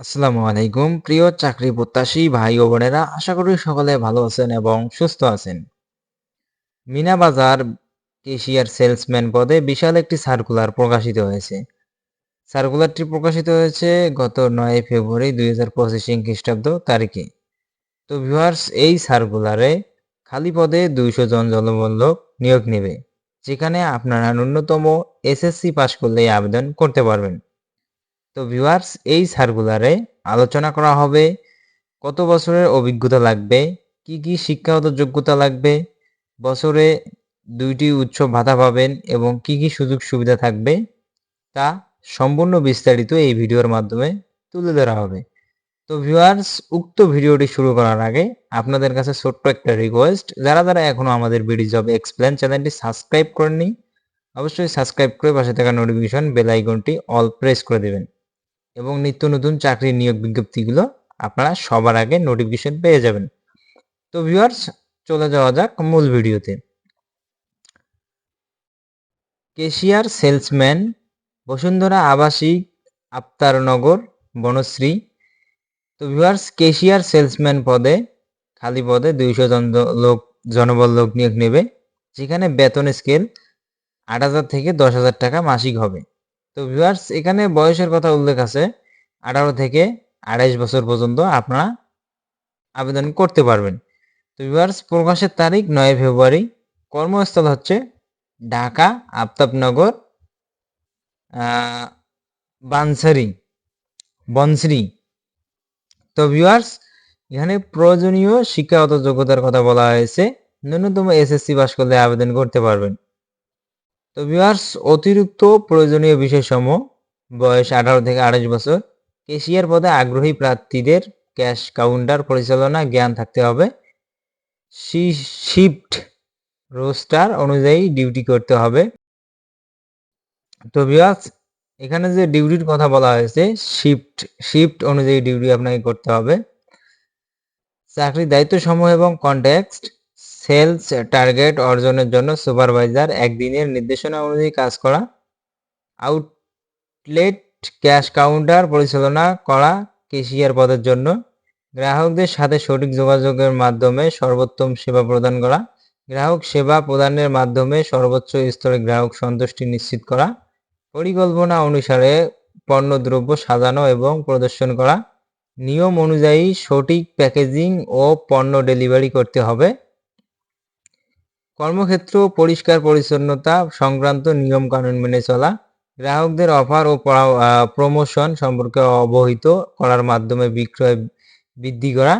আসসালামু আলাইকুম প্রিয় চাকরি প্রত্যাশী ভাই ও বোনেরা, আশা করি সকলে ভালো আছেন এবং সুস্থ আছেন। মিনা বাজার কেশিয়ার সেলসম্যান পদে বিশাল একটি সার্কুলার প্রকাশিত হয়েছে। সার্কুলারটি প্রকাশিত হয়েছে গত 9 ফেব্রুয়ারি 2025 খ্রিস্টাব্দ তারিখে। তো ভিউয়ার্স, এই সার্কুলারে খালি পদে 200 জন জনবল লোক নিয়োগ নেবে, যেখানে আপনারা ন্যূনতম এসএসসি পাশ করলেই আবেদন করতে পারবেন। তো ভিউয়ার্স, এই সার্কুলারে আলোচনা করা হবে কত বছরের অভিজ্ঞতা লাগবে, কি কি শিক্ষাগত যোগ্যতা লাগবে, বছরে 2টি উৎসব ভাতা পাবেন এবং কি কি সুযোগ সুবিধা থাকবে, তা সম্পূর্ণ বিস্তারিত এই ভিডিওর মাধ্যমে তুলে ধরা হবে। তো ভিউয়ার্স, উক্ত ভিডিওটি শুরু করার আগে আপনাদের কাছে ছোট্ট একটা রিকোয়েস্ট, যারা এখনো আমাদের বিডি জব এক্সপ্লেন চ্যানেলটি সাবস্ক্রাইব করেননি, অবশ্যই সাবস্ক্রাইব করে পাশে থাকা নোটিফিকেশন বেল আইকনটি অল প্রেস করে দেবেন এবং নিত্য নতুন চাকরির নিয়োগ বিজ্ঞপ্তিগুলো আপনারা সবার আগে নোটিফিকেশন পেয়ে যাবেন। তো ভিউয়ার্স, চলে যাওয়া যাক মূল ভিডিওতে। কেশিয়ার সেলসম্যান, বসুন্ধরা আবাসিক, আফতারনগর, বনশ্রী। তো ভিউয়ার্স, কেশিয়ার সেলসম্যান পদে খালি পদে 200 জন জনবল লোক নিয়োগ নেবে, যেখানে বেতন স্কেল 8,000 থেকে 10,000 টাকা মাসিক হবে। তো ভিউয়ার্স, এখানে বয়সের কথা উল্লেখ আছে, 18 থেকে 28 বছর পর্যন্ত আপনারা আবেদন করতে পারবেন। তো ভিউয়ার্স, প্রকাশের তারিখ 9 ফেব্রুয়ারি। কর্মস্থল হচ্ছে ঢাকা, আফতাবনগর, বনশ্রী। তো ভিউয়ার্স, এখানে প্রয়োজনীয় শিক্ষাগত যোগ্যতার কথা বলা হয়েছে, ন্যূনতম এসএসসি পাস করলে আবেদন করতে পারবেন। তো ভিউয়ার্স, অতিরিক্ত প্রয়োজনীয় বিষয়সমূহ: বয়স 18 থেকে 28 বছর, কেশিয়ার পদে আগ্রহী প্রার্থীদের ক্যাশ কাউন্টার পরিচালনা জ্ঞান থাকতে হবে, শিফট রোস্টার অনুযায়ী ডিউটি করতে হবে। তো ভিউয়ার্স, এখানে যে ডিউটির কথা বলা হয়েছে, শিফট অনুযায়ী ডিউটি আপনাকে করতে হবে। চাকরির দায়িত্ব সমূহ এবং কনটেক্সট: সেলস টার্গেট অর্জনের জন্য সুপারভাইজার একদিনের নির্দেশনা অনুযায়ী কাজ করা, আউটলেট ক্যাশ কাউন্টার পরিচালনা করা কেশিয়ার পদের জন্য, গ্রাহকদের সাথে সঠিক যোগাযোগের মাধ্যমে সর্বোত্তম সেবা প্রদান করা, গ্রাহক সেবা প্রদানের মাধ্যমে সর্বোচ্চ স্তরে গ্রাহক সন্তুষ্টি নিশ্চিত করা, পরিকল্পনা অনুসারে পণ্যদ্রব্য সাজানো এবং প্রদর্শন করা, নিয়ম অনুযায়ী সঠিক প্যাকেজিং ও পণ্য ডেলিভারি করতে হবে, কর্মক্ষেত্র পরিষ্কার পরিচ্ছন্নতা সংক্রান্ত নিয়ম কানুন মেনে চলা, গ্রাহকদের অফার ও প্রমোশন সম্পর্কে অবহিত করার মাধ্যমে বিক্রয় বৃদ্ধি করা,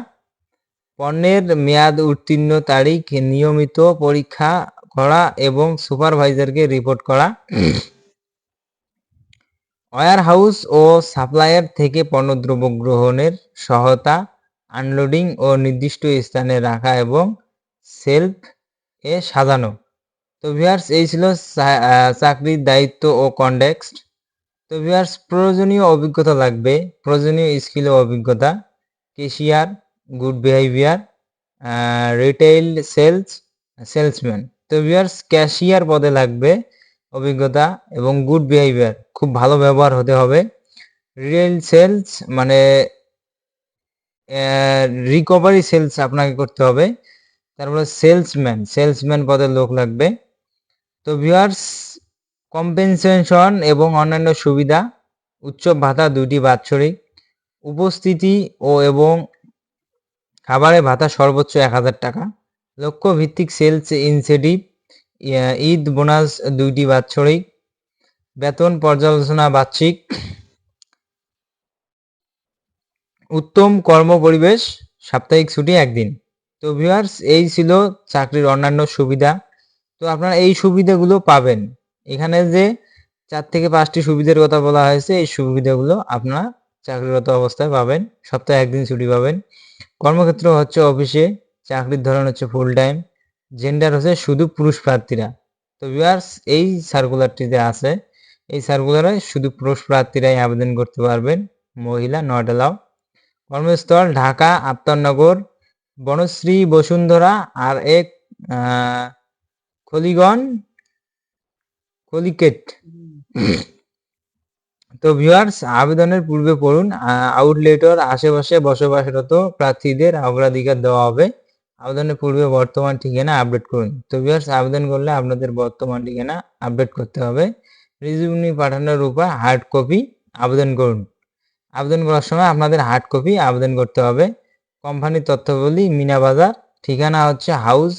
পণ্যের মেয়াদ উত্তীর্ণ তারিখ নিয়মিত পরীক্ষা করা এবং সুপারভাইজারকে রিপোর্ট করা, ওয়্যারহাউস ও সাপ্লায়ার থেকে পণ্যদ্রব্য গ্রহণের সহায়তা, আনলোডিং ও নির্দিষ্ট স্থানে রাখা এবং সেলফ এ সাজানো। তো ভিউয়ার্স, এই ছিল চাকরির দায়িত্ব ও কনটেক্সট। তো ভিউয়ার্স, প্রয়োজনীয় অভিজ্ঞতা লাগবে, প্রয়োজনীয় স্কিল ও অভিজ্ঞতা: cashier, good behaviour, retail salesman. তো ভিউয়ার্স, ক্যাশিয়ার পদে লাগবে অভিজ্ঞতা এবং গুড বিহেভিয়ার, খুব ভালো ব্যবহার হতে হবে। রিটেইল সেলস মানে রিকভারি সেলস আপনাকে করতে হবে। তারপরে সেলসম্যান পদে লোক লাগবে। তো ভিউয়ার্স, কম্পেনসেশন এবং অন্যান্য সুবিধা: উৎসব ভাতা 2টি বাৎসরিক, উপস্থিতি এবং খাবারের ভাতা সর্বোচ্চ 1,000 টাকা, লক্ষ্য ভিত্তিক সেলস ইনসেন্টিভ, ঈদ বোনাস 2টি বাৎসরিক, বেতন পর্যালোচনা বার্ষিক, উত্তম কর্ম পরিবেশ, সাপ্তাহিক ছুটি 1 দিন। তো ভিউয়ার্স, এই ছিল চাকরির অন্যান্য সুবিধা। তো আপনারা এই সুবিধাগুলো পাবেন। এখানে যে 4 থেকে 5টি সুবিধার কথা বলা হয়েছে, এই সুবিধাগুলো আপনারা চাকরিরত অবস্থায় পাবেন। সপ্তাহে 1 দিন ছুটি পাবেন। কর্মক্ষেত্র হচ্ছে অফিসে, চাকরির ধরন হচ্ছে ফুল টাইম, জেন্ডার হচ্ছে শুধু পুরুষ প্রার্থীরা। তো ভিউয়ার্স, এই সার্কুলারটি যে আছে, এই সার্কুলারে শুধু পুরুষ প্রার্থীরাই আবেদন করতে পারবেন, মহিলা নট অ্যালাউ। কর্মস্থল ঢাকা, আফতাবনগর, বনশ্রী, বসুন্ধরা আর এক খলিগঞ্জ, কলিকেট। তো ভিউয়ার্স, আবেদনের পূর্বে পড়ুন আউটলেটের আশেপাশে বসবাসরত প্রার্থীদের অগ্রাধিকার দেওয়া হবে। আবেদনের পূর্বে বর্তমান ঠিকানা আপডেট করুন। তো ভিউয়ার্স, আবেদন করলে আপনাদের বর্তমান ঠিকানা আপডেট করতে হবে। রিজিউমি পাঠানোর উপায় হার্ড কপি আবেদন করুন। আবেদন করার সময় আপনাদের হার্ড কপি আবেদন করতে হবে। কোম্পানির তথ্যাবলী মিনা বাজার, ঠিকানা হচ্ছে house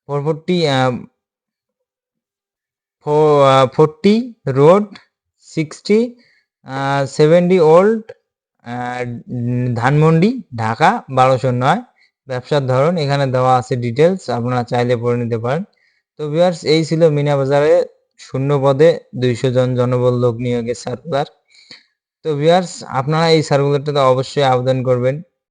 40 road 60 70 old Dhanmondi, Dhaka 1209। ব্যবসার ধরন এখানে দেওয়া আছে ডিটেলস, আপনারা চাইলে পড়ে নিতে পারেন। তো ভিউয়ার্স, এই ছিল মিনা বাজারে শূন্য পদে 200 জন জনবল লোক নিয়োগের সার্কুলার। তো ভিউয়ার্স, আপনারা এই সার্কুলারটাতে অবশ্যই আবেদন করবেন।